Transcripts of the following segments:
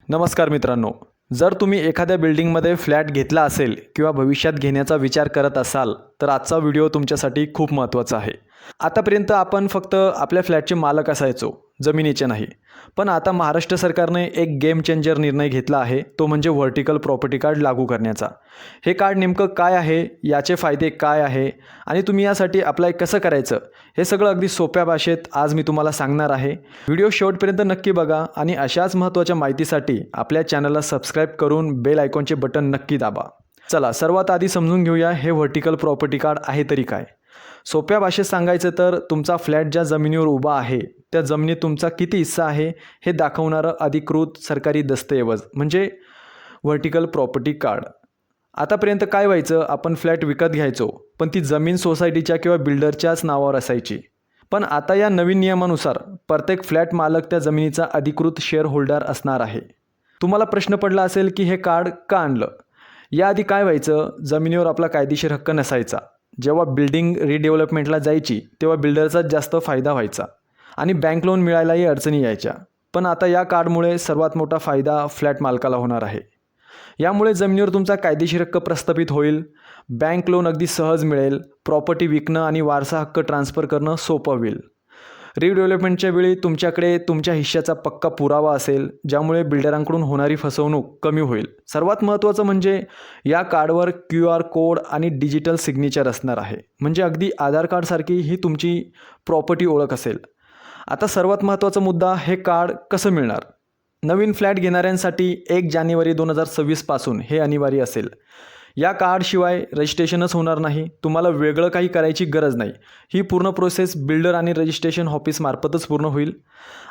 नमस्कार मित्रांनो, जर तुम्ही एखाद्या बिल्डिंगमध्ये फ्लॅट घेतला असेल किंवा भविष्यात घेण्याचा विचार करत असाल तर आजचा व्हिडिओ तुमच्यासाठी खूप महत्त्वाचा आहे। आतापर्यंत आपण फक्त आपल्या फ्लॅटचे मालक असायचो, जमिनीचे नाही। पण आता महाराष्ट्र सरकारने एक गेम चेंजर निर्णय घेतला आहे, तो म्हणजे व्हर्टिकल प्रॉपर्टी कार्ड लागू करण्याचा। हे कार्ड नेमकं काय आहे, याचे फायदे काय आहे आणि तुम्ही यासाठी अप्लाय कसं करायचं, हे सगळं अगदी सोप्या भाषेत आज मी तुम्हाला सांगणार आहे। व्हिडिओ शेवटपर्यंत नक्की बघा आणि अशाच महत्त्वाच्या माहितीसाठी आपल्या चॅनलला सबस्क्राइब करून बेल आयकॉनचे बटन नक्की दाबा। चला सर्वात आधी समजून घेऊया हे व्हर्टिकल प्रॉपर्टी कार्ड आहे तरी काय। सोप्या भाषेत सांगायचं तर तुमचा फ्लॅट ज्या जमिनीवर उभा आहे त्या जमिनीत तुमचा किती हिस्सा आहे हे दाखवणारं अधिकृत सरकारी दस्तऐवज म्हणजे व्हर्टिकल प्रॉपर्टी कार्ड। आतापर्यंत काय व्हायचं, आपण फ्लॅट विकत घ्यायचो पण ती जमीन सोसायटीच्या किंवा बिल्डरच्याच नावावर असायची। पण आता या नवीन नियमानुसार प्रत्येक फ्लॅट मालक त्या जमिनीचा अधिकृत शेअर होल्डर असणार आहे। तुम्हाला प्रश्न पडला असेल की हे कार्ड का आणलं। याआधी काय व्हायचं, जमिनीवर आपला कायदेशीर हक्क नसायचा। जेव्हा बिल्डिंग रिडेव्हलपमेंटला जायची तेव्हा बिल्डरचा जास्त फायदा व्हायचा आणि बँक लोन मिळायलाही अडचणी यायच्या। पण आता या कार्डमुळे सर्वात मोठा फायदा फ्लॅट मालकाला होणार आहे। यामुळे जमिनीवर तुमचा कायदेशीर हक्क प्रस्थापित होईल, बँक लोन अगदी सहज मिळेल, प्रॉपर्टी विकणं आणि वारसा हक्क ट्रान्सफर करणं सोपं होईल। रिडेव्हलपमेंटच्या वेळी तुमच्याकडे तुमच्या हिश्श्याचा पक्का पुरावा असेल, ज्यामुळे बिल्डरांकडून होणारी फसवणूक कमी होईल। सर्वात महत्त्वाचं म्हणजे या कार्डवर QR कोड आणि डिजिटल सिग्नेचर असणार आहे, म्हणजे अगदी आधार कार्डसारखी ही तुमची प्रॉपर्टी ओळख असेल। आता सर्वात महत्त्वाचा मुद्दा, हे कार्ड कसं मिळणार। नवीन फ्लॅट घेणाऱ्यांसाठी 1 जानेवारी 2026 पासून हे अनिवार्य असेल। या कार्डशिवाय रजिस्ट्रेशनच होणार नाही, तुम्हाला वेगळं काही करायची गरज नाही। ही पूर्ण प्रोसेस बिल्डर आणि रजिस्ट्रेशन ऑफिसमार्फतच पूर्ण होईल।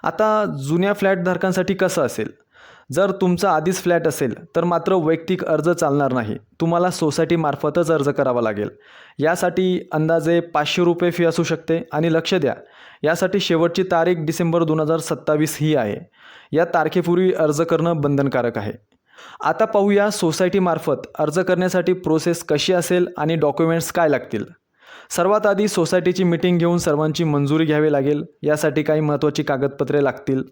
आता जुन्या फ्लॅटधारकांसाठी कसं असेल, जर तुमचा आधीच फ्लॅट असेल तर मात्र वैयक्तिक अर्ज चालणार नाही, तुम्हाला सोसायटीमार्फतच अर्ज करावा लागेल। यासाठी अंदाजे ₹500 फी असू शकते आणि लक्ष द्या, यासाठी शेवटची तारीख डिसेंबर 2027 ही आहे। या तारखेपूर्वी अर्ज करणं बंधनकारक आहे। आता पाहूया सोसायटीमार्फत अर्ज करण्यासाठी प्रोसेस कशी असेल आणि डॉक्युमेंट्स काय लागतील। सर्वात आधी सोसायटीची मीटिंग घेऊन सर्वांची मंजुरी घ्यावी लागेल। यासाठी काही महत्त्वाची कागदपत्रे लागतील,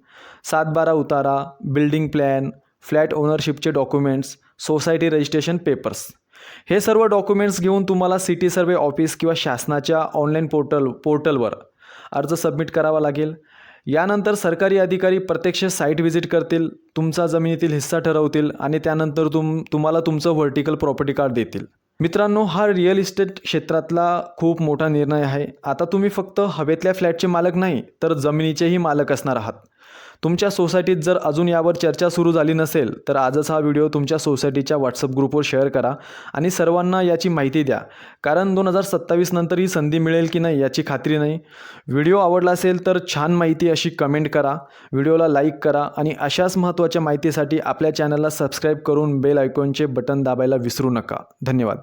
7/12 उतारा, बिल्डिंग प्लॅन, फ्लॅट ओनरशिपचे डॉक्युमेंट्स, सोसायटी रजिस्ट्रेशन पेपर्स। हे सर्व डॉक्युमेंट्स घेऊन तुम्हाला सिटी सर्वे ऑफिस किंवा शासनाच्या ऑनलाईन पोर्टलवर अर्ज सबमिट करावा लागेल। यानंतर सरकारी अधिकारी प्रत्यक्ष साईट व्हिजिट करतील, तुमचा जमिनीतील हिस्सा ठरवतील आणि त्यानंतर तुम्हाला तुमचं व्हर्टिकल प्रॉपर्टी कार्ड देतील। मित्रांनो, हा रिअल इस्टेट क्षेत्रातला खूप मोठा निर्णय आहे। आता तुम्ही फक्त हवेतल्या फ्लॅटचे मालक नाही तर जमिनीचेही मालक असणार आहात। तुमच्या सोसायटीत जर अजून यावर चर्चा सुरू झाली नसेल तर आजच हा व्हिडिओ तुमच्या सोसायटीच्या व्हॉट्सअप ग्रुपवर शेअर करा आणि सर्वांना याची माहिती द्या, कारण 2027 नंतर ही संधी मिळेल की नाही याची खात्री नाही। व्हिडिओ आवडला असेल तर छान माहिती अशी कमेंट करा, व्हिडिओला लाईक करा आणि अशाच महत्त्वाच्या माहितीसाठी आपल्या चॅनलला सबस्क्राईब करून बेल आयकॉनचे बटन दाबायला विसरू नका। धन्यवाद।